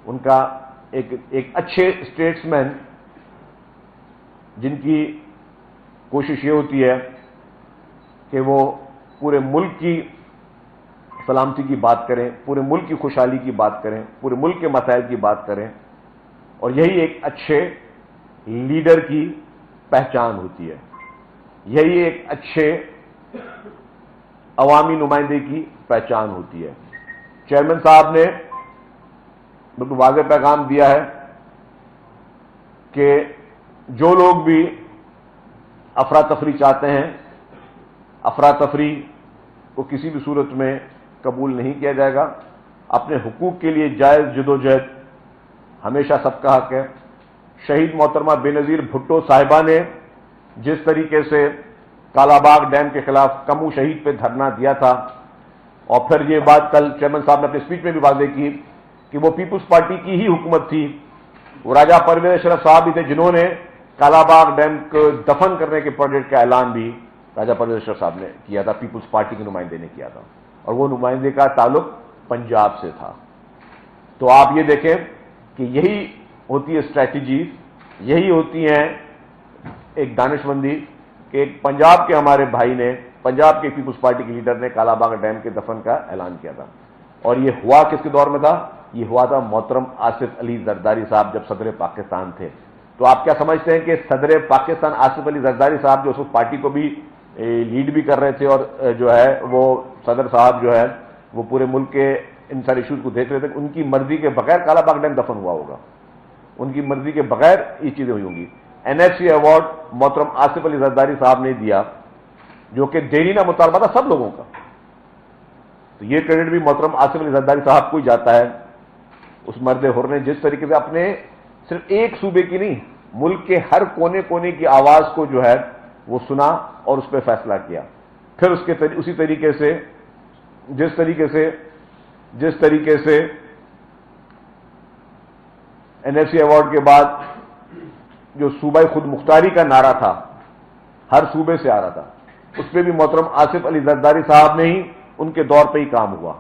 ان کا ایک اچھے اسٹیٹس مین جن کی کوشش یہ ہوتی ہے کہ وہ پورے ملک کی سلامتی کی بات کریں، پورے ملک کی خوشحالی کی بات کریں، پورے ملک کے مسائل کی بات کریں، اور یہی ایک اچھے لیڈر کی پہچان ہوتی ہے، یہی ایک اچھے عوامی نمائندے کی پہچان ہوتی ہے۔ چیئرمین صاحب نے بالکل واضح پیغام دیا ہے کہ جو لوگ بھی افراتفری چاہتے ہیں، افراتفری کو کسی بھی صورت میں قبول نہیں کیا جائے گا۔ اپنے حقوق کے لیے جائز جدوجہد ہمیشہ سب کا حق ہے۔ شہید محترمہ بے نظیر بھٹو صاحبہ نے جس طریقے سے کالا باغ ڈیم کے خلاف کمو شہید پہ دھرنا دیا تھا، اور پھر یہ بات کل چیئرمین صاحب نے اپنے اسپیچ میں بھی واضح کی کہ وہ پیپلز پارٹی کی ہی حکومت تھی، وہ راجہ پرویز اشرف صاحب بھی تھے جنہوں نے کالا باغ ڈیم کو دفن کرنے کے پروجیکٹ کا اعلان بھی راجہ پرویز اشرف صاحب نے کیا تھا، پیپلز پارٹی کے نمائندے نے کیا تھا، اور وہ نمائندے کا تعلق پنجاب سے تھا۔ تو آپ یہ دیکھیں کہ یہی ہوتی ہے اسٹریٹجیز، یہی ہوتی ہیں ایک دانش مندی کہ ایک پنجاب کے ہمارے بھائی نے، پنجاب کے پیپلز پارٹی کے لیڈر نے کالا باغ ڈیم کے دفن کا اعلان کیا تھا، اور یہ ہوا کس کے دور میں تھا؟ یہ ہوا تھا محترم آصف علی زرداری صاحب جب صدر پاکستان تھے۔ تو آپ کیا سمجھتے ہیں کہ صدر پاکستان آصف علی زرداری صاحب جو اس وقت پارٹی کو بھی لیڈ بھی کر رہے تھے، اور جو ہے وہ صدر صاحب جو ہے وہ پورے ملک کے ان سارے ایشوز کو دیکھ رہے تھے، ان کی مرضی کے بغیر کالا باغ ڈیم دفن ہوا ہوگا، ان کی مرضی کے بغیر یہ چیزیں ہوئی ہوں گی۔ این ایف سی ایوارڈ محترم آصف علی زرداری صاحب نے دیا، جو کہ دیرینہ مطالبہ تھا سب لوگوں کا، تو یہ کریڈٹ بھی محترم آصف علی زرداری صاحب کو ہی جاتا ہے۔ اس مرد حر نے جس طریقے سے اپنے صرف ایک صوبے کی نہیں، ملک کے ہر کونے کونے کی آواز کو جو ہے وہ سنا اور اس پہ فیصلہ کیا۔ پھر اسی طریقے سے جس طریقے سے این ایف سی ایوارڈ کے بعد جو صوبہ خود مختاری کا نعرہ تھا، ہر صوبے سے آ رہا تھا، اس پہ بھی محترم آصف علی زرداری صاحب نے ہی ان کے دور پہ ہی کام ہوا۔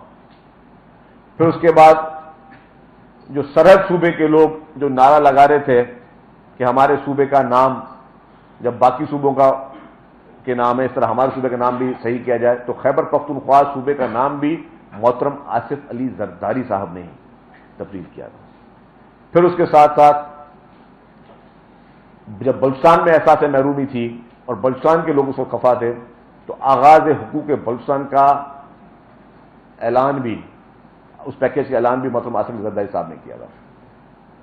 پھر اس کے بعد جو سرحد صوبے کے لوگ جو نعرہ لگا رہے تھے کہ ہمارے صوبے کا نام جب باقی صوبوں کے نام ہے اس طرح ہمارے صوبے کا نام بھی صحیح کیا جائے، تو خیبر پختونخوا صوبے کا نام بھی محترم آصف علی زرداری صاحب نے ہی تبدیل کیا تھا۔ پھر اس کے ساتھ ساتھ جب بلوچستان میں احساس محرومی تھی اور بلوچستان کے لوگ اس کو خفا تھے، تو آغاز حقوق بلوچستان کا اعلان بھی، اس پیکیج کا اعلان بھی محترم آصف علی زرداری صاحب نے کیا تھا،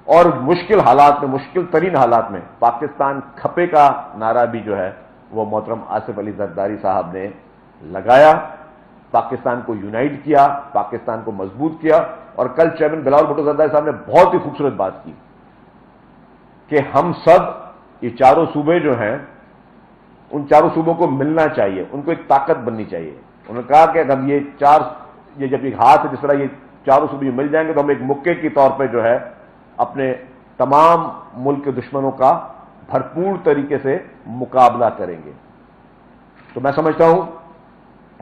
اور مشکل حالات میں، مشکل ترین حالات میں پاکستان کھپے کا نعرہ بھی جو ہے وہ محترم آصف علی زرداری صاحب نے لگایا، پاکستان کو یونائٹ کیا، پاکستان کو مضبوط کیا۔ اور کل چیئرمین بلاول بھٹو زرداری صاحب نے بہت ہی خوبصورت بات کی کہ ہم سب یہ چاروں صوبے جو ہیں ان چاروں صوبوں کو ملنا چاہیے، ان کو ایک طاقت بننی چاہیے۔ انہوں نے کہا کہ اگر یہ جب ایک ہاتھ ہے جس طرح یہ چاروں صوبے مل جائیں گے تو ہم ایک مکے کے طور پہ جو ہے اپنے تمام ملک کے دشمنوں کا بھرپور طریقے سے مقابلہ کریں گے۔ تو میں سمجھتا ہوں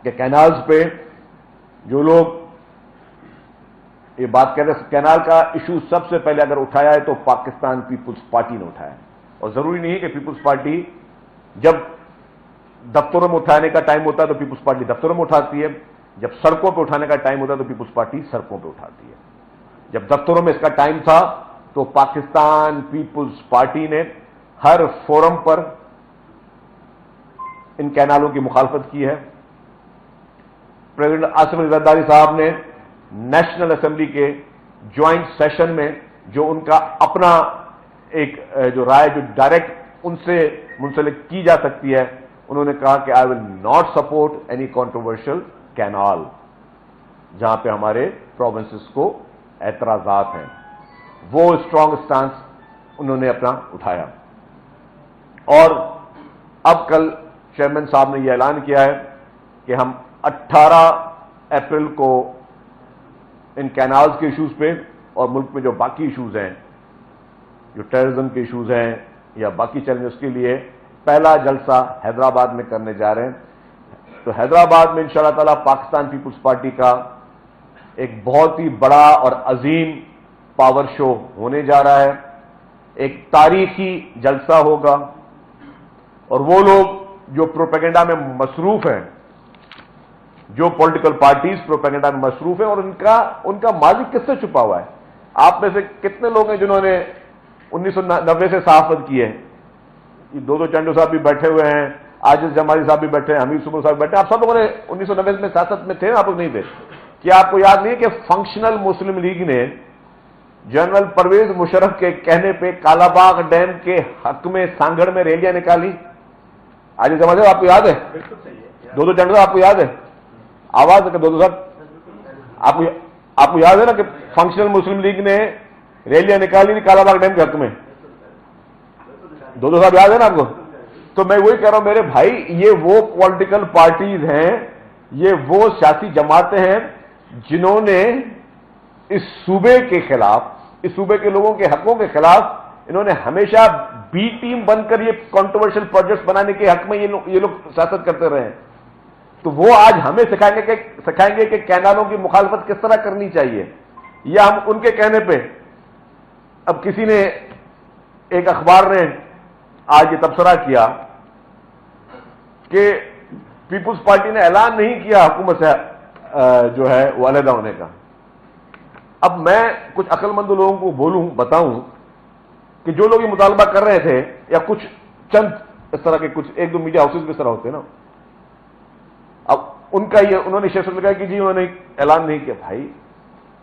کہ کینالز پہ جو لوگ یہ بات کہہ رہے ہیں، کینال کا ایشو سب سے پہلے اگر اٹھایا ہے تو پاکستان پیپلز پارٹی نے اٹھایا ہے، اور ضروری نہیں ہے کہ پیپلز پارٹی جب دفتروں میں اٹھانے کا ٹائم ہوتا ہے تو پیپلز پارٹی دفتروں میں اٹھاتی ہے، جب سڑکوں پہ اٹھانے کا ٹائم ہوتا ہے تو پیپلز پارٹی سڑکوں پہ اٹھاتی ہے۔ جب دفتروں میں اس کا ٹائم تھا تو پاکستان پیپلز پارٹی نے ہر فورم پر ان کینالوں کی مخالفت کی ہے۔ پریزیڈنٹ آصف علی زرداری صاحب نے نیشنل اسمبلی کے جوائنٹ سیشن میں جو ان کا اپنا ایک جو رائے جو ڈائریکٹ ان سے منسلک کی جا سکتی ہے، انہوں نے کہا کہ I will not support any controversial canal, جہاں پہ ہمارے پروونسز کو اعتراضات ہیں، وہ اسٹرانگ سٹانس انہوں نے اپنا اٹھایا۔ اور اب کل چیئرمین صاحب نے یہ اعلان کیا ہے کہ ہم 18 اپریل کو ان کینالز کے ایشوز پہ اور ملک میں جو باقی ایشوز ہیں، جو ٹیررزم کے ایشوز ہیں یا باقی چیلنجز کے لیے پہلا جلسہ حیدرآباد میں کرنے جا رہے ہیں۔ تو حیدرآباد میں انشاءاللہ تعالی پاکستان پیپلز پارٹی کا ایک بہت ہی بڑا اور عظیم پاور شو ہونے جا رہا ہے، ایک تاریخی جلسہ ہوگا، اور وہ لوگ جو پروپیگنڈا میں مصروف ہیں، جو پولیٹیکل پارٹیز پروپیگنڈا میں مصروف ہیں، اور ان کا ماضی کس سے چھپا ہوا ہے؟ آپ میں سے کتنے لوگ ہیں جنہوں نے 1990 سے صحافت کی ہے؟ یہ دو چنڈو صاحب بھی بیٹھے ہوئے ہیں، عاجز جمالی صاحب بھی بیٹھے ہیں، حمید سمر صاحب بیٹھے ہیں، آپ سب لوگوں نے 1990 میں سیاست میں تھے، آپ لوگ نہیں تھے؟ کیا آپ کو یاد نہیں ہے کہ فنکشنل مسلم لیگ نے جنرل پرویز مشرف کے کہنے پہ کالا باغ ڈیم کے حق میں سانگڑ میں ریلیاں نکالی؟ عاجز جمالی صاحب آپ کو یاد ہے؟ دو چنڈو صاحب آپ کو یاد ہے؟ آواز ہے دو صاحب آپ کو یاد ہے نا کہ فنکشنل مسلم لیگ نے ریلیاں نکالی کالا باغ ڈیم کے حق میں؟ دو صاحب یاد ہے نا آپ کو؟ تو میں وہی کہہ رہا ہوں میرے بھائی، یہ وہ پولیٹیکل پارٹیز ہیں، یہ وہ سیاسی جماعتیں ہیں جنہوں نے اس صوبے کے خلاف، اس صوبے کے لوگوں کے حقوں کے خلاف، انہوں نے ہمیشہ بی ٹیم بن کر یہ کنٹروورشل پروجیکٹس بنانے کے حق میں یہ لوگ سیاست کرتے رہے ہیں۔ تو وہ آج ہمیں سکھائیں گے کہ کینالوں کی مخالفت کس طرح کرنی چاہیے، یا ہم ان کے کہنے پہ؟ اب کسی نے، ایک اخبار نے آج یہ تبصرہ کیا کہ پیپلز پارٹی نے اعلان نہیں کیا حکومت سے جو ہے وہ علیحدہ ہونے کا۔ اب میں کچھ عقل مند لوگوں کو بتاؤں کہ جو لوگ یہ مطالبہ کر رہے تھے، یا کچھ چند اس طرح کے کچھ ایک دو میڈیا ہاؤسز بھی اس طرح ہوتے ہیں نا، اب ان کا یہ انہوں نے شیئر لگا کہ جی انہوں نے اعلان نہیں کیا۔ بھائی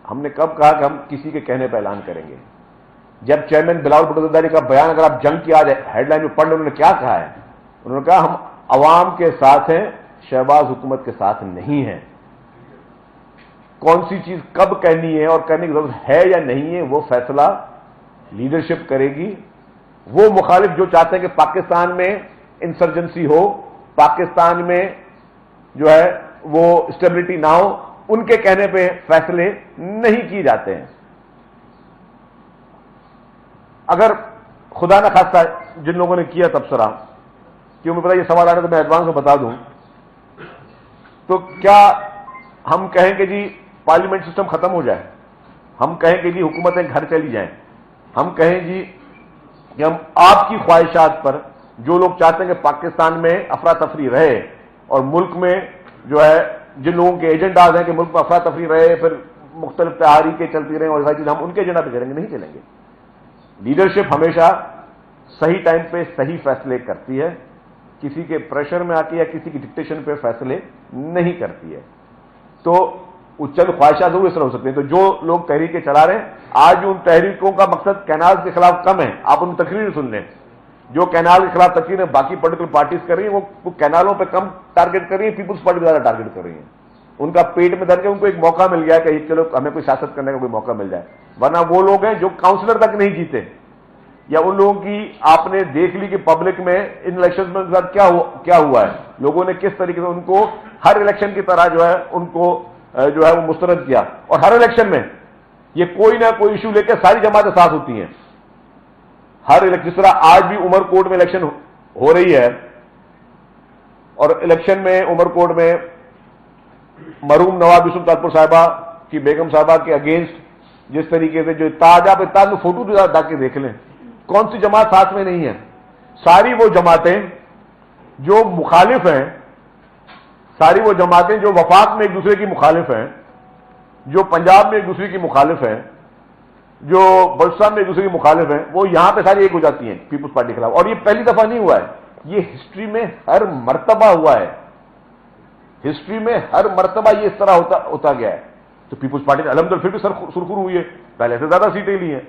ہم نے کب کہا کہ ہم کسی کے کہنے پہ اعلان کریں گے؟ جب چیئرمین بلاول بھٹو زرداری کا بیان اگر آپ جنگ کی آج ہیڈ لائن میں پڑھ لیں، انہوں نے کیا کہا ہے؟ انہوں نے کہا ہم عوام کے ساتھ ہیں، شہباز حکومت کے ساتھ نہیں ہیں۔ کون سی چیز کب کہنی ہے اور کرنے کی ضرورت ہے یا نہیں ہے، وہ فیصلہ لیڈرشپ کرے گی۔ وہ مخالف جو چاہتے ہیں کہ پاکستان میں انسرجنسی ہو، پاکستان میں جو ہے وہ اسٹیبلٹی نہ ہو، ان کے کہنے پہ فیصلے نہیں کیے جاتے ہیں۔ اگر خدا نہ خواستہ جن لوگوں نے کیا تبصرہ، کیوں مجھے پتا یہ سوال آ رہا ہے تو میں ایڈوانس میں بتا دوں، تو کیا ہم کہیں کہ جی پارلیمنٹ سسٹم ختم ہو جائے، ہم کہیں کہ جی حکومتیں گھر چلی جائیں، ہم کہیں جی کہ ہم آپ کی خواہشات پر، جو لوگ چاہتے ہیں کہ پاکستان میں افراتفری رہے، اور ملک میں جو ہے جن لوگوں کے ایجنڈاز ہیں کہ ملک میں افراتفری رہے، پھر مختلف تحریکیں چلتی رہیں اور چیز، ہم ان کے ایجنڈا پہ چلیں گے؟ نہیں چلیں گے۔ لیڈرشپ ہمیشہ صحیح ٹائم پہ صحیح فیصلے کرتی ہے، کسی کے پریشر میں آ کے یا کسی کی ڈکٹیشن پہ فیصلے نہیں کرتی ہے۔ تو وہ چند خواہشات ضرور اس طرح ہو سکتی ہیں۔ تو جو لوگ تحریکیں چلا رہے ہیں آج، ان تحریکوں کا مقصد کینال کے خلاف کم ہے۔ آپ ان تقریر سن لیں، جو کینال کے خلاف تقریریں باقی پولیٹیکل پارٹیز کر رہی ہیں، وہ کینالوں پہ کم ٹارگٹ کر رہی ہیں، پیپلز پارٹی زیادہ ٹارگٹ کر رہی ہیں۔ ان کا پیٹ میں درد ہے، ان کو ایک موقع مل گیا کہ چلو ہمیں کوئی سیاست کرنے کا کوئی موقع مل جائے، ورنہ وہ لوگ ہیں جو کاؤنسلر تک نہیں جیتے، یا ان لوگوں کی آپ نے دیکھ لی کہ پبلک میں ان الیکشن میں کیا ہوا ہے، لوگوں نے کس طریقے سے ان کو ہر الیکشن کی طرح جو ہے ان کو جو ہے وہ مسترد کیا۔ اور ہر الیکشن میں یہ کوئی نہ کوئی ایشو لے کے ساری جماعتیں ساتھ ہوتی ہیں۔ ہر جس طرح آج بھی عمر کوٹ میں الیکشن ہو رہی ہے، اور الیکشن میں عمر کوٹ میں مرحوم نواب یوسف تاجپور صاحبہ کی بیگم صاحبہ کے اگینسٹ جس طریقے سے جو اتحاد میں فوٹو ڈال کے دیکھ لیں، کون سی جماعت ساتھ میں نہیں ہے؟ ساری وہ جماعتیں جو مخالف ہیں، ساری وہ جماعتیں جو وفاق میں ایک دوسرے کی مخالف ہیں، جو پنجاب میں ایک دوسرے کی مخالف ہیں، جو بلوچستان میں ایک دوسرے کی مخالف ہیں، وہ یہاں پہ ساری ایک ہو جاتی ہیں پیپلز پارٹی کے خلاف۔ اور یہ پہلی دفعہ نہیں ہوا ہے، یہ ہسٹری میں ہر مرتبہ ہوا ہے، ہسٹری میں ہر مرتبہ یہ اس طرح ہوتا گیا ہے۔ تو پیپلز پارٹی نے الحمدللہ پھر بھی سرخر ہوئی ہے، پہلے سے زیادہ سیٹیں لی ہیں،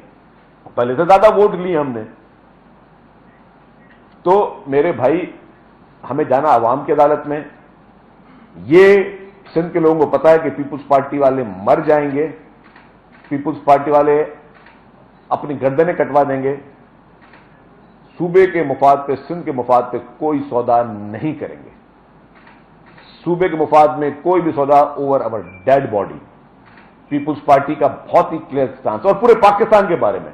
پہلے سے زیادہ ووٹ لیے ہم نے۔ تو میرے بھائی ہمیں جانا عوام کی عدالت میں، یہ سندھ کے لوگوں کو پتا ہے کہ پیپلز پارٹی والے مر جائیں گے، پیپلز پارٹی والے اپنی گردنیں کٹوا دیں گے، صوبے کے مفاد پہ، سندھ کے مفاد پہ کوئی سودا نہیں کریں گے، صوبے کے مفاد میں کوئی بھی سودا over over dead body. People's Party کا بہت ہی کلیئر سٹانس، اور پورے پاکستان کے بارے میں،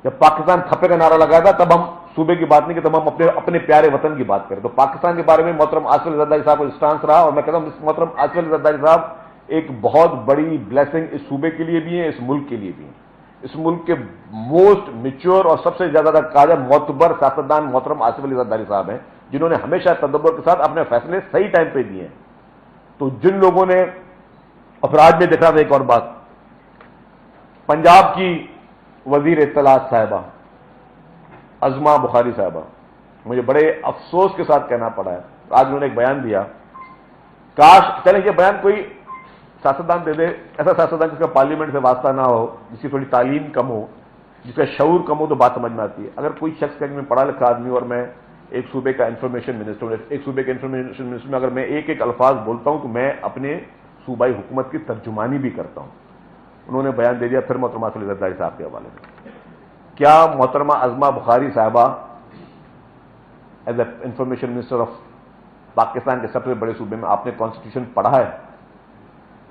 جب پاکستان کھپے کا نعرہ لگایا تھا تب ہم صوبے کی بات نہیں کہ تب ہم اپنے پیارے وطن کی بات کریں۔ تو پاکستان کے بارے میں محترم آصف علی زرداری صاحب کا سٹانس رہا، اور میں کہتا ہوں محترم آصف علی زرداری صاحب ایک بہت بڑی بلیسنگ اس صوبے کے لیے بھی ہے، اس ملک کے لیے بھی ہے. اس ملک کے موسٹ میچور اور سب سے زیادہ کاجہ معتبر سیاستدان محترم آصف علی زرداری صاحب ہیں، جنہوں نے ہمیشہ تدبر کے ساتھ اپنے فیصلے صحیح ٹائم پہ دیے ہیں. تو جن لوگوں نے افراد میں دیکھا تھا، ایک اور بات، پنجاب کی وزیر اطلاعات صاحبہ عظما بخاری صاحبہ، مجھے بڑے افسوس کے ساتھ کہنا پڑا ہے، آج انہوں نے ایک بیان دیا. کاش چلیں یہ بیان کوئی سیاستدان دے دے، ایسا سیاستدان جس کا پارلیمنٹ سے واسطہ نہ ہو، جس کی تھوڑی تعلیم کم ہو، جس کا شعور کم ہو، تو بات سمجھ میں آتی ہے. اگر کوئی شخص کہ میں پڑھا لکھا آدمی اور میں ایک صوبے کا انفارمیشن منسٹر ہوں، ایک صوبے کے انفارمیشن منسٹر میں اگر میں ایک ایک الفاظ بولتا ہوں تو میں اپنے صوبائی حکومت کی ترجمانی بھی کرتا ہوں. انہوں نے بیان دے دیا پھر محترمہ آصف علی زرداری صاحب کے حوالے سے. کیا محترمہ عظما بخاری صاحبہ as a information minister of Pakistan کے سب سے بڑے صوبے میں آپ نے کانسٹیٹیوشن پڑھا ہے؟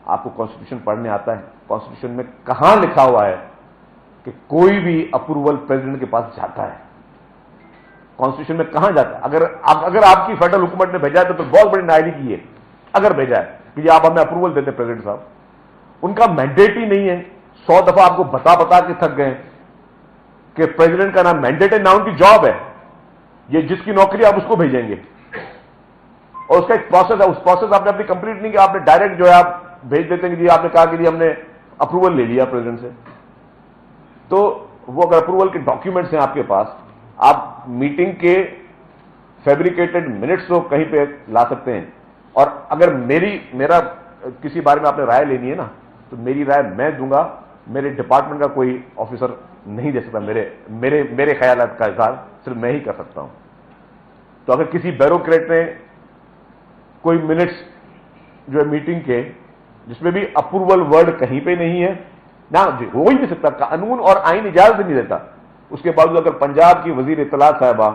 آپ کو کانسٹیٹیوشن پڑھنے آتا ہے؟ کانسٹیٹیوشن میں کہاں لکھا ہوا ہے کہ کوئی بھی اپروول پریزیڈنٹ کے پاس جاتا ہے؟ کانسٹیٹیوشن میں کہاں جاتا ہے؟ اگر آپ کی فیڈرل حکومت نے بھیجا ہے تو پھر بہت بڑی نائلی کی ہے. اگر بھیجا ہے کہ آپ ہمیں اپروول دیتے پریزیڈنٹ صاحب، ان کا مینڈیٹ ہی نہیں ہے. 100 دفعہ آپ کو بتا کے تھک گئے کہ پریزیڈنٹ کا نام مینڈیٹ ہے، نہ ان کی جاب ہے. یہ جس کی نوکری آپ اس کو بھیجیں گے، اور اس کا ایک پروسیس ہے. اس پروسیس آپ نے اپنی کمپلیٹ نہیں کیا، آپ نے ڈائریکٹ جو ہے آپ بھیج دیتے ہیں کہ جی آپ نے کہا کہ جی ہم نے اپروول لے لیا پریزیڈنٹ سے. تو وہ اگر اپروول کے ڈاکیومنٹس ہیں آپ کے پاس، آپ میٹنگ کے فیبریکیٹڈ منٹس تو کہیں پہ لا سکتے ہیں. اور اگر میرا کسی بارے میں آپ نے رائے لینی ہے نا، تو میری رائے میں دوں گا، میرے ڈپارٹمنٹ کا کوئی آفیسر نہیں دے سکتا. میرے خیالات کا اظہار صرف میں ہی کر سکتا ہوں. تو اگر کسی بیوروکریٹ نے کوئی منٹس جو ہے میٹنگ کے جس میں بھی اپروول ورڈ کہیں پہ نہیں ہے، نہ ہو ہی نہیں سکتا، قانون اور آئین اجازت نہیں دیتا. اس کے باوجود اگر پنجاب کی وزیر اطلاعات صاحبہ،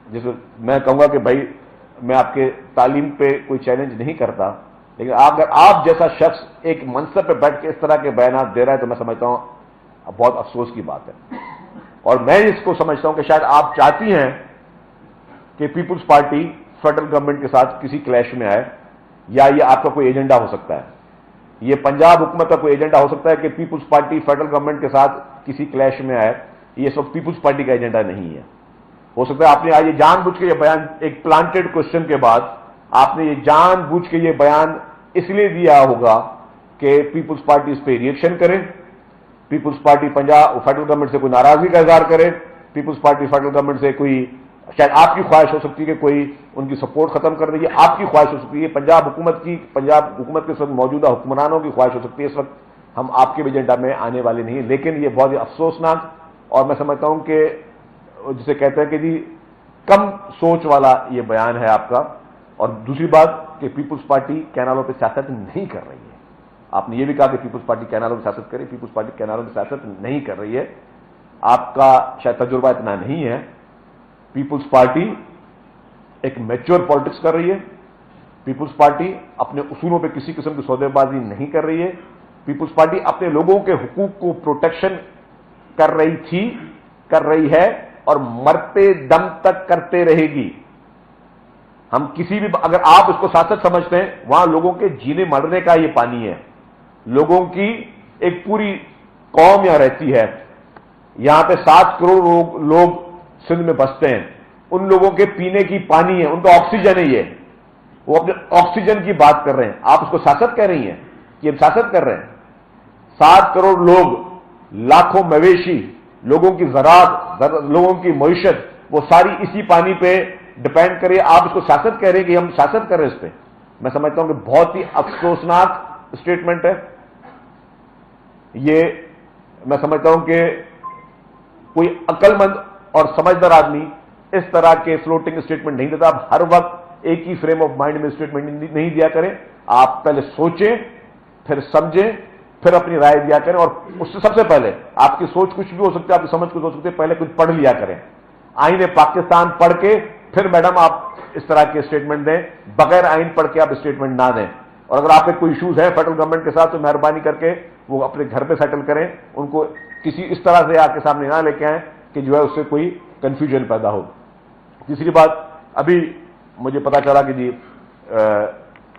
جسے میں کہوں گا کہ بھائی میں آپ کے تعلیم پہ کوئی چیلنج نہیں کرتا، لیکن اگر آپ جیسا شخص ایک منصب پہ بیٹھ کے اس طرح کے بیانات دے رہا ہے تو میں سمجھتا ہوں بہت افسوس کی بات ہے. اور میں اس کو سمجھتا ہوں کہ شاید آپ چاہتی ہیں کہ پیپلز پارٹی فیڈرل گورنمنٹ کے ساتھ کسی کلیش میں آئے، یا یہ آپ کا کوئی ایجنڈا ہو سکتا ہے. یہ پنجاب حکومت کا کوئی ایجنڈا ہو سکتا ہے کہ پیپلز پارٹی فیڈرل گورنمنٹ کے ساتھ کسی کلیش میں آئے. یہ سب پیپلز پارٹی کا ایجنڈا نہیں ہے. ہو سکتا ہے آپ نے آج یہ جان بوجھ کے یہ بیان ایک پلانٹڈ کوشچن کے بعد آپ نے یہ جان بوجھ کے یہ بیان اس لیے دیا ہوگا کہ پیپلز پارٹی اس پہ ریئیکشن کرے، پیپلز پارٹی پنجاب فیڈرل گورنمنٹ سے کوئی ناراضگی کا اظہار کرے، پیپلز پارٹی فیڈرل گورنمنٹ سے کوئی، شاید آپ کی خواہش ہو سکتی ہے کہ کوئی ان کی سپورٹ ختم کر دے. یہ آپ کی خواہش ہو سکتی ہے، پنجاب حکومت کے اس وقت موجودہ حکمرانوں کی خواہش ہو سکتی ہے. اس وقت ہم آپ کے ایجنڈا میں آنے والے نہیں ہیں. لیکن یہ بہت ہی افسوسناک، اور میں سمجھتا ہوں کہ جسے کہتے ہیں کہ جی کم سوچ والا یہ بیان ہے آپ کا. اور دوسری بات کہ پیپلز پارٹی کینالوں پہ سیاست نہیں کر رہی ہے. آپ نے یہ بھی کہا کہ پیپلز پارٹی کینالوں میں سیاست کرے، پیپلز پارٹی کینالوں میں سیاست نہیں کر رہی ہے. آپ کا شاید تجربہ اتنا نہیں ہے. پیپلز پارٹی ایک میچور پالیٹکس کر رہی ہے. پیپلز پارٹی اپنے اصولوں پہ کسی قسم کی سودے بازی نہیں کر رہی ہے. پیپلز پارٹی اپنے لوگوں کے حقوق کو پروٹیکشن کر رہی تھی، کر رہی ہے، اور مرتے دم تک کرتے رہے گی. ہم کسی بھی، اگر آپ اس کو سیاست سمجھتے ہیں، وہاں لوگوں کے جینے مرنے کا یہ پانی ہے. لوگوں کی ایک پوری قوم یہاں رہتی ہے. یہاں پہ 7 کروڑ لوگ سندھ میں بستے ہیں. ان لوگوں کے پینے کی پانی ہے، ان کا آکسیجن ہے. یہ وہ اپنے آکسیجن کی بات کر رہے ہیں، آپ اس کو سیاست کہہ رہی ہیں؟ یہ سیاست کر رہے ہیں. 7 کروڑ لوگ، لاکھوں مویشی، لوگوں کی زراعت، لوگوں کی معیشت، وہ ساری اسی پانی پہ ڈپینڈ کرے. آپ اس کو سیاست کہہ رہے ہیں کہ ہم سیاست کر رہے ہیں اس پہ. میں سمجھتا ہوں کہ بہت ہی افسوسناک اسٹیٹمنٹ ہے یہ. میں سمجھتا ہوں کہ کوئی عقل مند اور سمجھدار آدمی اس طرح کے فلوٹنگ اسٹیٹمنٹ نہیں دیتا. آپ ہر وقت ایک ہی فریم آف مائنڈ میں اسٹیٹمنٹ نہیں دیا کریں. آپ پہلے سوچیں، پھر سمجھیں، پھر اپنی رائے دیا کریں. اور اس سے سب سے پہلے آپ کی سوچ کچھ بھی ہو سکتی ہے، آپ کی سمجھ کچھ ہو سکتی ہے، پہلے کچھ پڑھ لیا کریں. آئین پاکستان پڑھ کے پھر میڈم آپ اس طرح کے اسٹیٹمنٹ دیں. بغیر آئین پڑھ کے آپ اسٹیٹمنٹ نہ دیں. اور اگر آپ کے کوئی ایشوز ہیں فیڈرل گورنمنٹ کے ساتھ تو مہربانی کر کے وہ اپنے گھر پہ سیٹل کریں. ان کو کسی اس طرح سے آپ کے سامنے نہ لے کے آئیں کہ جو ہے اس سے کوئی کنفیوژن پیدا ہو. تیسری بات، ابھی مجھے پتا چلا کہ جی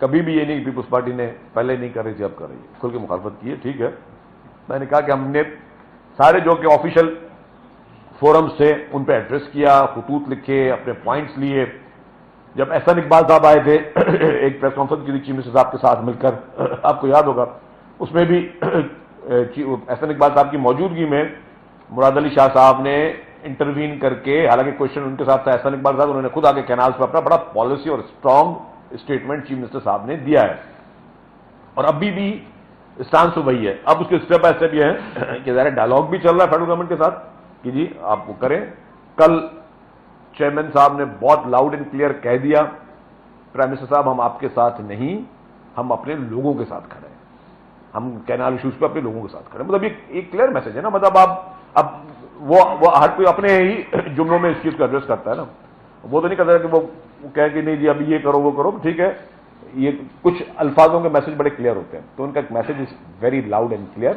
کبھی بھی یہ نہیں کہ پیپلز پارٹی نے پہلے نہیں کر رہی تھی اب کر رہی ہے, کھل کے مخالفت کی ہے, ٹھیک ہے. میں نے کہا کہ ہم نے سارے جو کہ آفیشیل فورمز سے ان پہ ایڈریس کیا, خطوط لکھے, اپنے پوائنٹس لیے. جب احسن اقبال صاحب آئے تھے ایک پریس کانفرنس کی تھی چیف منسٹر صاحب کے ساتھ مل کر, آپ کو یاد ہوگا, اس میں بھی احسن اقبال صاحب کی موجودگی میں مراد علی شاہ صاحب نے انٹروین کر کے, حالانکہ کوشچن ان کے ساتھ تھا احسن اقبال صاحب, انہوں نے خود آ کے کینالز پہ اپنا بڑا پالیسی اور اسٹرانگ اسٹیٹمنٹ چیف منسٹر صاحب نے دیا ہے, اور ابھی بھی اسٹانس وہی ہے. اب اس کے اسٹیپ بائی اسٹیپ یہ ہے کہ ظاہر ڈائلاگ بھی چل رہا ہے فیڈرل گورنمنٹ کے ساتھ کہ جی آپ وہ کریں. کل چیئرمین صاحب نے بہت لاؤڈ اینڈ کلیئر کہہ دیا, پرائم منسٹر صاحب ہم آپ کے ساتھ نہیں, ہم اپنے لوگوں کے ساتھ کھڑے ہیں, ہم کینال ایشوز پہ اپنے لوگوں کے ساتھ کھڑے ہیں. مطلب یہ ایک کلیئر میسج ہے نا, مطلب آپ اب وہ ہر کوئی اپنے ہی جملوں میں اس چیز کو ایڈریس کرتا ہے نا, وہ تو نہیں کرتا کہ وہ کہے کہ نہیں جی ابھی یہ کرو وہ کرو, ٹھیک ہے. یہ کچھ الفاظوں کے میسج بڑے کلیئر ہوتے ہیں, تو ان کا ایک message is very loud and clear.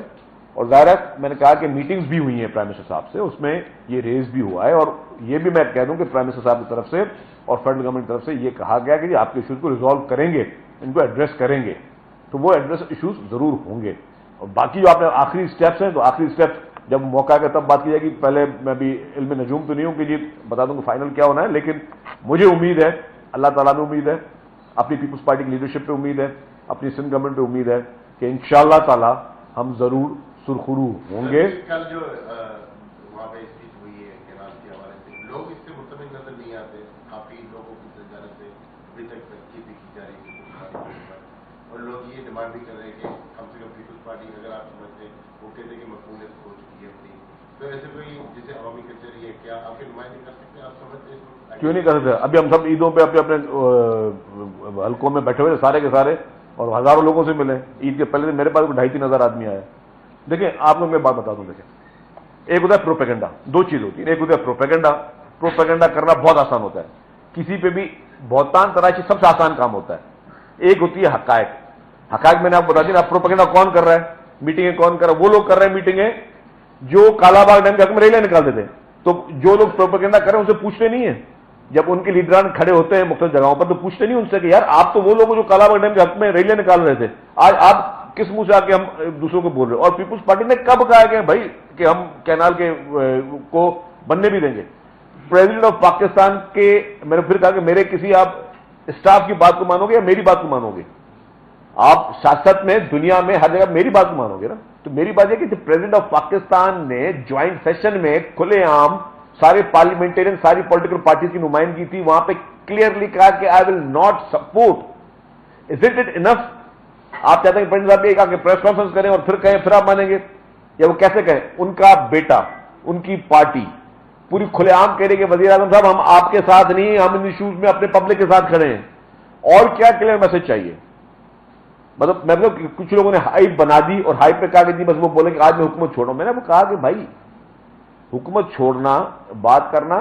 اور ظاہر ہے میں نے کہا کہ میٹنگز بھی ہوئی ہیں پرائم منسٹر صاحب سے, اس میں یہ ریز بھی ہوا ہے, اور یہ بھی میں کہہ دوں کہ پرائم منسٹر صاحب کی طرف سے اور فیڈرل گورنمنٹ کی طرف سے یہ کہا گیا کہ جی آپ کے ایشوز کو ریزالو کریں گے, ان کو ایڈریس کریں گے, تو وہ ایڈریس ایشوز ضرور ہوں گے. اور باقی جو آپ نے آخری اسٹیپس ہیں, تو آخری اسٹیپ جب موقع آئے گا تب بات کی جائے گی. پہلے میں بھی علم نجوم تو نہیں ہوں کہ جی بتا دوں کہ فائنل کیا ہونا ہے, لیکن مجھے امید ہے, اللہ تعالیٰ میں امید ہے, اپنی پیپلز پارٹی کی لیڈرشپ پہ امید ہے, اپنی سندھ گورنمنٹ پہ امید ہے کہ انشاءاللہ تعالیٰ ہم ضرور سرخرو ہوں گے. کل جو وہاں پہ اسپیچ ہوئی ہے کینال کے حوالے سے, لوگ اس سے مطمئن نظر نہیں آتے, کافی لوگوں کی جانب سے ابھی تک تنقید بھی کی جا رہی ہے, اور لوگ یہ ڈیمانڈ بھی کر رہے ہیں کہ کم سے کم پیپلز پارٹی اگر آپ سمجھتے ہیں وہ کہتے ہیں کہ مقبولیت ہو چکی ہے اپنی, تو ایسے کوئی جسے عوامی کلچر ہے, کیا آپ کے نمائندے کر سکتے ہیں؟ آپ سمجھتے ہیں کیوں نہیں کر سکتے؟ ابھی ہم سب عیدوں پہ اپنے اپنے حلقوں میں بیٹھے ہوئے سارے کے سارے, اور ہزاروں لوگوں سے ملے. عید کے پہلے دن میرے پاس 2,500-3,000 آدمی آئے. دیکھیں آپ کو میں بات بتا دوں, دیکھیں ایک ہوتا ہے پروپیگنڈا, دو چیز ہوتی ہے. ایک ہوتا ہے پروپیگنڈا, پروپیگنڈا کرنا بہت آسان ہوتا ہے, کسی پہ بھی بہتان تراشی سب سے آسان کام ہوتا ہے. ایک ہوتی ہے حقائق. حقائق میں نے آپ کو بتا دیا, آپ پروپیگنڈا کون کر رہا ہے, میٹنگیں کون کر رہا ہے؟ وہ لوگ کر رہے ہیں میٹنگیں جو کالا باغ ڈیم کے حق میں ریلیاں نکال دیتے ہیں. تو جو لوگ پروپیگنڈا کر رہے ہیں ان سے پوچھتے نہیں ہیں, جب ان کے لیڈران کھڑے ہوتے ہیں مختلف جگہوں پر تو پوچھتے نہیں ان سے کہ یار آپ تو وہ لوگ جو کالا باغ ڈیم کے حق میں ریلیاں نکال رہے تھے, آج آپ کس منہ سے آ کے ہم دوسروں کو بول رہے ہیں؟ اور پیپلز پارٹی نے کب کہا کہ بھائی کہ ہم کینال کے کو بننے بھی دیں گے؟ پریزیڈنٹ آف پاکستان کے, میں نے پھر کہا کہ میرے کسی آپ اسٹاف کی بات کو مانو گے یا میری بات کو مانو گے؟ آپ سیاست میں دنیا میں ہر جگہ میری بات کو مانو گے نا. تو میری بات یہ کہ پریزیڈنٹ آف پاکستان نے جوائنٹ سیشن میں کھلے عام سارے پارلیمنٹرین ساری پولیٹیکل پارٹیز کی نمائندگی تھی, وہاں پہ کلیئرلی کہا کہ I will not support. Is it enough? آپ چاہتے ہیں کہ پریزیڈنٹ صاحب یہ کہا کہ پریس کانفرنس کریں اور پھر کہیں پھر آپ مانیں گے؟ یا وہ کیسے کہیں؟ ان کا بیٹا, ان کی پارٹی پوری کھلے عام کہہ رہی کہ وزیر اعظم صاحب ہم آپ کے ساتھ نہیں, ہم ان ایشوز میں اپنے پبلک کے ساتھ کھڑے ہیں. اور کیا کلیئر میسج چاہیے؟ مطلب میں کہ کچھ لوگوں نے ہائپ بنا دی اور ہائپ پہ کہا کہ جی بس وہ بولے کہ آج میں حکومت چھوڑوں. میں نے وہ کہا کہ بھائی حکومت چھوڑنا, بات کرنا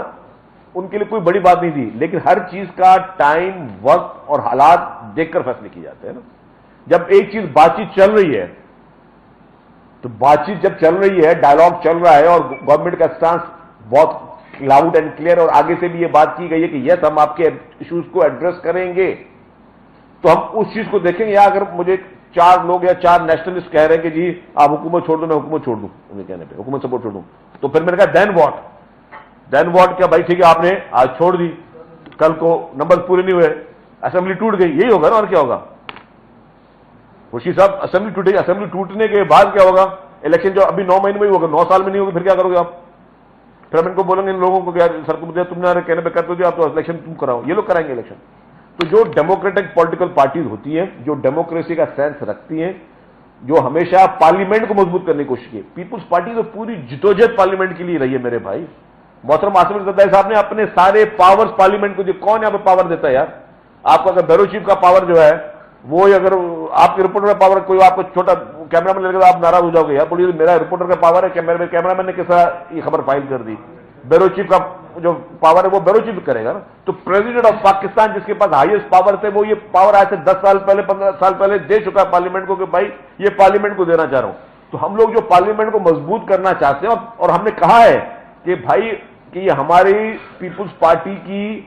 ان کے لیے کوئی بڑی بات نہیں تھی, لیکن ہر چیز کا ٹائم, وقت اور حالات دیکھ کر فیصلے کیے جاتے ہیں نا. جب ایک چیز بات چیت چل رہی ہے تو بات چیت جب چل رہی ہے, ڈائلاگ چل رہا ہے اور گورنمنٹ کا اسٹانس بہت لاؤڈ اینڈ کلیئر, اور آگے سے بھی یہ بات کی گئی ہے کہ یس ہم آپ کے ایشوز کو ایڈریس کریں گے, تو ہم اس چیز کو دیکھیں گے. یا اگر مجھے 4 لوگ یا 4 نیشنلسٹ کہہ رہے ہیں کہ جی آپ حکومت چھوڑ دو, میں حکومت چھوڑ دوں, ان کے کہنے پہ حکومت سپورٹ چھوڑ دوں, تو پھر میں نے کہا دین واٹ کیا بھائی ٹھیک ہے آپ نے آج چھوڑ دی, کل کو نمبر پورے نہیں ہوئے, اسمبلی ٹوٹ گئی, یہی ہوگا نا. اور کیا ہوگا خورشید صاحب؟ اسمبلی ٹوٹے گی, اسمبلی ٹوٹنے کے بعد کیا ہوگا؟ الیکشن جو ابھی 9 مہینے میں ہی ہوگا, 9 سال میں نہیں ہوگا, پھر کیا کرو گے آپ؟ پھر ہم ان کو بولیں گے ان لوگوں کو کہ سر کو تم نے کہنے پہ کرتے ہو آپ تو الیکشن تم کراؤ, یہ لوگ کرائیں گے الیکشن. تو جو ڈیموکریٹک پولیٹیکل پارٹیز ہوتی ہیں, جو ڈیموکریسی کا سینس رکھتی ہیں, جو ہمیشہ پارلیمنٹ کو مضبوط کرنے کی کوشش کی, پیپلز پارٹی تو پوری جدوجہد پارلیمنٹ کے لیے رہی ہے میرے بھائی. محترم آصف زرداری صاحب نے اپنے سارے پاورز پارلیمنٹ کو دی. کون یہاں پہ پاور دیتا ہے یار آپ کو؟ اگر بیورو چیف کا پاور جو ہے وہ, اگر آپ کے رپورٹر کا پاور کوئی آپ کو چھوٹا کیمرہ مین لگے گا آپ ناراض ہو جاؤ گے, یار بولیے میرا رپورٹر کا پاور ہے, کیمرہ مین نے کیسا یہ خبر فائل کر دی. بیورو چیف کا جو پاور ہے وہ بیورو چیف کرے گا نا. تو پریزیڈنٹ آف پاکستان جس کے پاس ہائیسٹ پاور تھے, وہ یہ پاور آج سے 10 سال پہلے 15 سال پہلے دے چکا ہے پارلیمنٹ کو کہ بھائی یہ پارلیمنٹ کو دینا چاہ رہا ہوں. تو ہم لوگ جو پارلیمنٹ کو مضبوط کرنا چاہتے ہیں, اور ہم نے کہا ہے کہ بھائی کہ یہ ہماری پیپلز پارٹی کی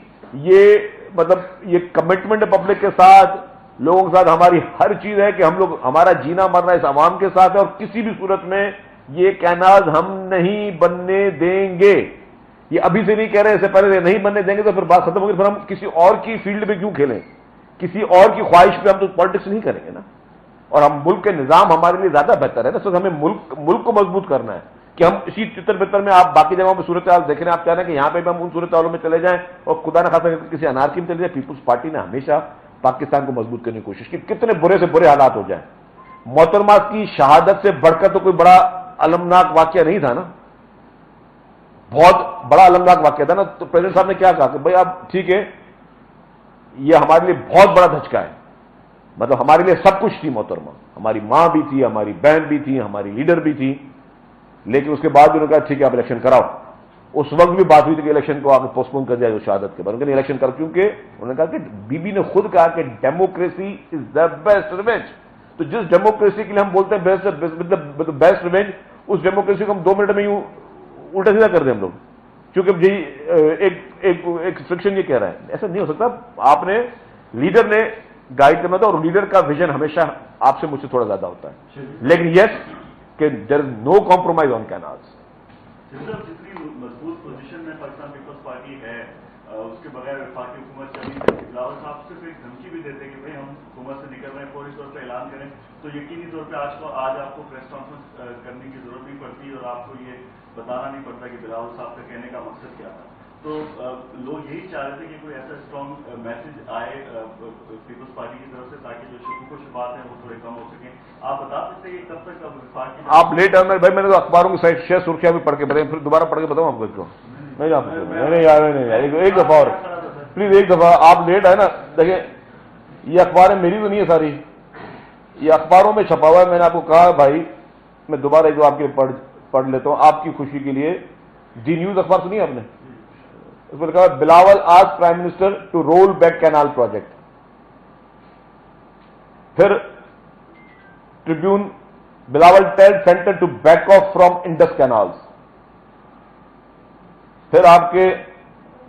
یہ مطلب یہ کمٹمنٹ ہے پبلک کے ساتھ, لوگوں کے ساتھ ہماری ہر چیز ہے کہ ہم لوگ, ہمارا جینا مرنا اس عوام کے ساتھ ہے, اور کسی بھی صورت میں یہ کینالز ہم نہیں بننے دیں گے. یہ ابھی سے نہیں کہہ رہے, اس سے پہلے نہیں بننے دیں گے تو پھر بات ختم ہوگی, پھر ہم کسی اور کی فیلڈ میں کیوں کھیلیں, کسی اور کی خواہش پہ ہم تو پالیٹکس نہیں کریں گے نا. اور ہم ملک کے نظام ہمارے لیے زیادہ بہتر ہے نا, سر ہمیں ملک کو مضبوط کرنا ہے کہ ہم اسی چتر بتر میں, آپ باقی جگہوں پہ صورتحال دیکھ رہے ہیں, آپ چاہ رہے ہیں کہ یہاں پہ بھی ہم ان صورتحالوں میں چلے جائیں اور خدا نہ خاصا کسی انارکی میں چلے جائیں. پیپلز پارٹی نے ہمیشہ پاکستان کو مضبوط کرنے کی کوشش کی, کتنے برے سے برے حالات ہو جائیں. محترمہ کی شہادت سے بڑھ کر تو کوئی بڑا المناک واقعہ نہیں تھا نا, بہت بڑا المناک واقعہ تھا نا. تو پریزیڈنٹ صاحب نے کیا کہا کہ بھائی اب ٹھیک ہے, یہ ہمارے لیے بہت بڑا دھچکا ہے, مطلب ہمارے لیے سب کچھ تھی محترمہ, ہماری ماں بھی تھی, ہماری بہن بھی تھی, ہماری لیڈر بھی تھی, لیکن اس کے بعد بھی انہوں نے کہا ٹھیک ہے آپ الیکشن کراؤ. اس وقت بھی بات ہوئی تھی کہ الیکشن کو آگے پوسٹ پون کر دیا شہادت کے بعد, انہوں نے الیکشن کرو, کیونکہ انہوں نے کہا کہ بی بی نے خود کہا کہ democracy is the best revenge. تو جس ڈیموکریسی کے لیے ہم بولتے ہیں بیسٹ ریونج, اس ڈیموکریسی کو ہم 2 منٹ میں یوں الٹا سیدھا کر دیں ہم لوگ, چونکہ ایک فکشن یہ کہہ رہا ہے. ایسا نہیں ہو سکتا. آپ نے, لیڈر نے گائیڈ کرنا تھا, اور لیڈر کا ویژن ہمیشہ آپ سے مجھ سے تھوڑا زیادہ ہوتا ہے, لیکن یس کہ دیر از نو کمپرومائز آن کینالز. جتنی مضبوط پوزیشن میں پاکستان پیپلز پارٹی ہے, اس کے بغیر وفاقی حکومت چلی سکتی. بلاول صاحب صرف ایک دھمکی بھی دیتے کہ بھائی ہم حکومت سے نکل رہے ہیں, فوری طور پہ اعلان کریں, تو یقینی طور پہ آج آپ کو پریس کانفرنس کرنے کی ضرورت نہیں پڑتی اور آپ کو یہ بتانا نہیں پڑتا کہ بلاول صاحب کا کہنے کا مقصد کیا تھا. تو لوگ یہی چاہ رہے تھے کہ کوئی ایسا اسٹرانگ میسج آئے پیپلز پارٹی کی طرف سے تاکہ جو شکوک و شبہات ہیں وہ تھوڑے کم ہو سکیں. آپ بتا سکتے ہیں کہ کب تک وفاق کی, آپ لیٹ آئے بھائی, میں نے تو اخباروں کی سائٹ 6 سرخیاں بھی پڑھ کے بتائیں, پھر دوبارہ پڑھ کے بتاؤں آپ کو. نہیں آپ نہیں, ایک دفعہ اور پلیز, ایک دفعہ آپ لیٹ آئے نا. دیکھیں یہ اخباریں میری تو نہیں ہے ساری, یہ اخباروں میں چھپا ہوا ہے. میں نے آپ کو کہا بھائی میں دوبارہ ایک دو آپ کے پڑھ لیتا ہوں آپ کی خوشی کے لیے. دی نیوز اخبار سنی آپ نے, اس پر کہا Bilawal ask prime minister to roll back canal project. پھر Tribune Bilawal tell centre to back off from Indus canals. پھر آپ کے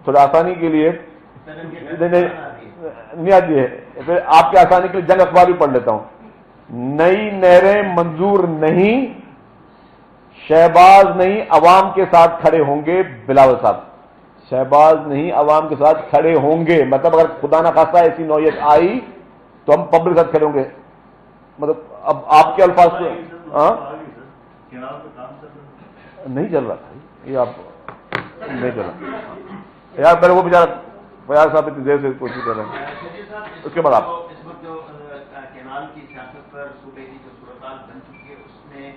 تھوڑا آسانی کے لیے نہیں آتی ہے, پھر آپ کے آسانی کے لیے جنگ اخبار بھی پڑھ لیتا ہوں. نئی نہریں منظور نہیں, شہباز نہیں عوام کے ساتھ کھڑے ہوں گے بلاول صاحب. شہباز نہیں عوام کے ساتھ کھڑے ہوں گے, مطلب اگر خدا نہ خاصہ ایسی نوعیت آئی تو ہم پبلک کے ساتھ کھڑے ہوں گے. مطلب اب آپ کے الفاظ نہیں چل رہا تھا یہ, آپ نہیں چل رہا یار. پہلے وہ بیچارہ فیاض صاحب اتنی دیر سے کوشش کر رہے ہیں, اس کے بعد آپ اس وقت جو کینال کی سیاست پر صوبے کی جو صورتحال بن چکی ہے اس میں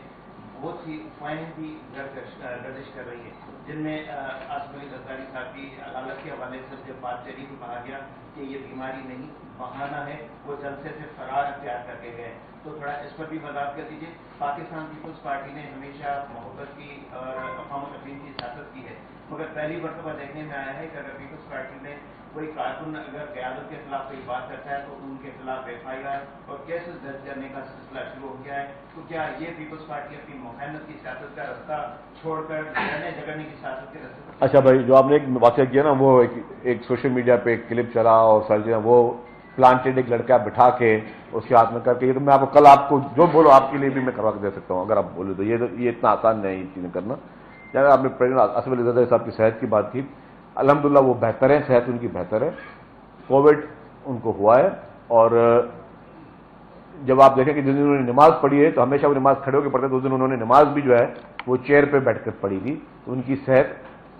بہت سی افواہیں بھی گردش کر رہی ہیں, جن میں آصف علی زرداری صاحب کی عدالت کے حوالے سے جب بات چلی تو کہا گیا کہ یہ بیماری نہیں بہانہ ہے, وہ جلسے سے فرار اختیار کر کے گئے. تو تھوڑا اس پر بھی وضاحت کر دیجیے. پاکستان پیپلز پارٹی نے ہمیشہ محبت کی اور افہام و تفہیم کی سیاست کی ہے, مگر پہلی مرتبہ دیکھنے میں آیا ہے کہ اگر پیپلز پارٹی میں کوئی کارکن اگر قیادت کے خلاف کوئی بات کرتا ہے تو ان کے خلاف FIR اور کیسز درج کرنے کا سلسلہ شروع ہو گیا ہے. تو کیا یہ پیپلز پارٹی اپنی مخالفت کی سیاست کا رستہ چھوڑ کر لڑنے جھگڑنے کی سیاست کے رستے پر؟ اچھا بھائی, جو آپ نے ایک واقعہ کیا نا, وہ ایک سوشل میڈیا پہ ایک کلپ چلا اور سر وہ پلانٹیڈ ایک لڑکا بٹھا کے اس کے ہاتھ میں کر کے, یہ تو میں آپ کو کل آپ کو جو بولو آپ کے لیے بھی میں کروا کے دے سکتا ہوں اگر آپ بولے تو. یہ اتنا آسان نہیں یہ چیزیں کرنا. یعنی آپ نے پریزیڈنٹ آصف علی زرداری صاحب کی صحت کی بات کی, الحمدللہ وہ بہتر ہے, صحت ان کی بہتر ہے. کووڈ ان کو ہوا ہے, اور جب آپ دیکھیں کہ جس دن انہوں نے نماز پڑھی ہے تو ہمیشہ وہ نماز کھڑے ہو کے پڑھتے, تو اس دن انہوں نے نماز بھی جو ہے وہ چیئر پہ بیٹھ کر پڑھی تھی. تو ان کی صحت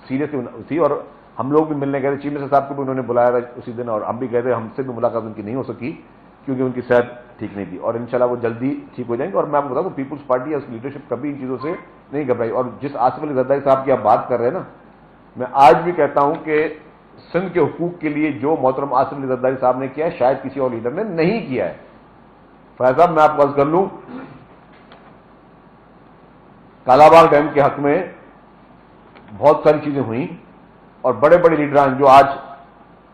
سیریس تھی, اور ہم لوگ بھی ملنے گئے تھے, چیف منسٹر صاحب کو بھی انہوں نے بلایا تھا اسی دن, اور ہم بھی گئے تھے. ہم سے بھی ملاقات ان کی نہیں ہو سکی کیونکہ ان کی صحت ٹھیک نہیں تھی, اور انشاءاللہ وہ جلدی ٹھیک ہو جائیں گے. اور میں آپ کو بتاؤں کہ پیپلز پارٹی یا اس لیڈرشپ کبھی ان چیزوں سے نہیں گھبرائی. اور جس آصف علی زرداری صاحب کی آپ بات کر رہے ہیں نا, میں آج بھی کہتا ہوں کہ سندھ کے حقوق کے لیے جو محترم آصف علی زرداری صاحب نے کیا ہے شاید کسی اور لیڈر نے نہیں کیا ہے. فیض صاحب میں آپ کو عرض کر لوں, کالا باغ ڈیم کے حق میں بہت ساری چیزیں ہوئیں, اور بڑے بڑے لیڈران جو آج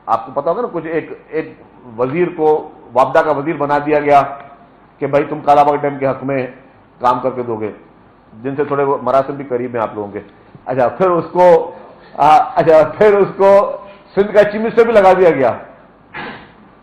آپ کو پتا ہوگا نا, کچھ ایک وزیر کو وابڈا کا وزیر بنا دیا گیا کہ بھائی تم کالا باغ ڈیم کے حق میں کام کر کے دو گے, جن سے تھوڑے مراسم بھی قریب ہیں آپ لوگوں کے. اچھا پھر اس کو سندھ کا چیف منسٹر بھی لگا دیا گیا.